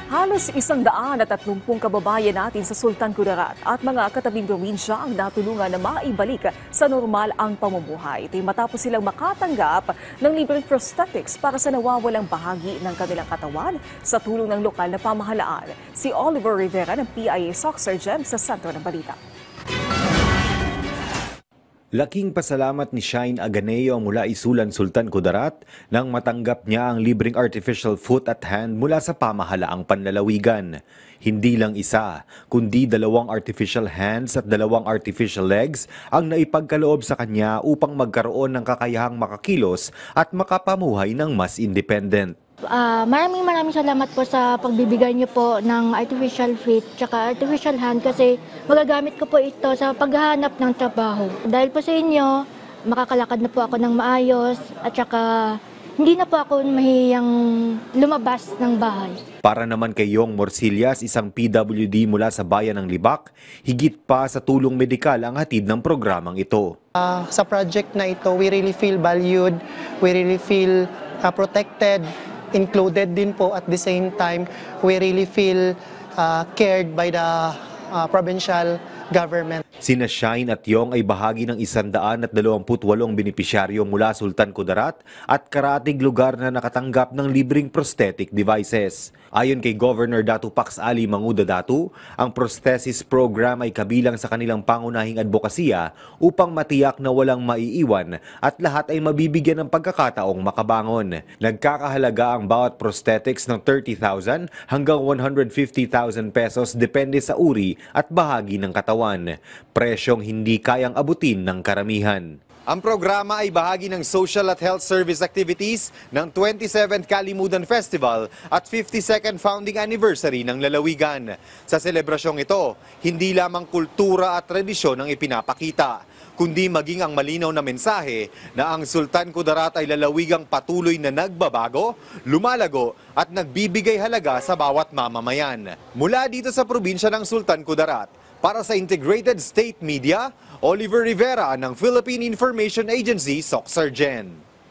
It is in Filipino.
Halos 130 kababayan natin sa Sultan Kudarat at mga katabing probinsya ang natulungan na maibalik sa normal ang pamumuhay. Ito matapos silang makatanggap ng libreng prosthetics para sa nawawalang bahagi ng kanilang katawan sa tulong ng lokal na pamahalaan. Si Oliver Rivera ng PIA SOC Surgeon sa sentro ng balita. Laking pasalamat ni Shine Aganeo mula Isulan, Sultan Kudarat nang matanggap niya ang libreng artificial foot at hand mula sa pamahalaang panlalawigan. Hindi lang isa, kundi 2 artificial hands at 2 artificial legs ang naipagkaloob sa kanya upang magkaroon ng kakayahang makakilos at makapamuhay ng mas independent. Maraming salamat po sa pagbibigay niyo po ng artificial feet tsaka artificial hand kasi magagamit ko po ito sa paghahanap ng trabaho. Dahil po sa inyo, makakalakad na po ako ng maayos at tsaka hindi na po ako mahiyang lumabas ng bahay. Para naman kay Yong Morcillas, isang PWD mula sa bayan ng Libak, higit pa sa tulong medikal ang hatid ng programang ito. Sa project na ito, we really feel valued, we really feel protected, included din po at the same time, we really feel cared by the provincial government. Sina Shine at Yong ay bahagi ng 128 benepisyaryo mula Sultan Kudarat at karatig lugar na nakatanggap ng libreng prosthetic devices. Ayon kay Governor Datu Pax Ali Manguda Datu, ang prosthesis program ay kabilang sa kanilang pangunahing advokasya upang matiyak na walang maiiwan at lahat ay mabibigyan ng pagkakataong makabangon. Nagkakahalaga ang bawat prosthetics ng 30,000 hanggang 150,000 pesos depende sa uri at bahagi ng katawan. Presyong hindi kayang abutin ng karamihan. Ang programa ay bahagi ng social at health service activities ng 27th Kalimudan Festival at 52nd founding anniversary ng lalawigan. Sa selebrasyong ito, hindi lamang kultura at tradisyon ang ipinapakita, kundi maging ang malinaw na mensahe na ang Sultan Kudarat ay lalawigang patuloy na nagbabago, lumalago at nagbibigay halaga sa bawat mamamayan. Mula dito sa probinsya ng Sultan Kudarat, para sa Integrated State Media, Oliver Rivera ng Philippine Information Agency, SOC Surgeon.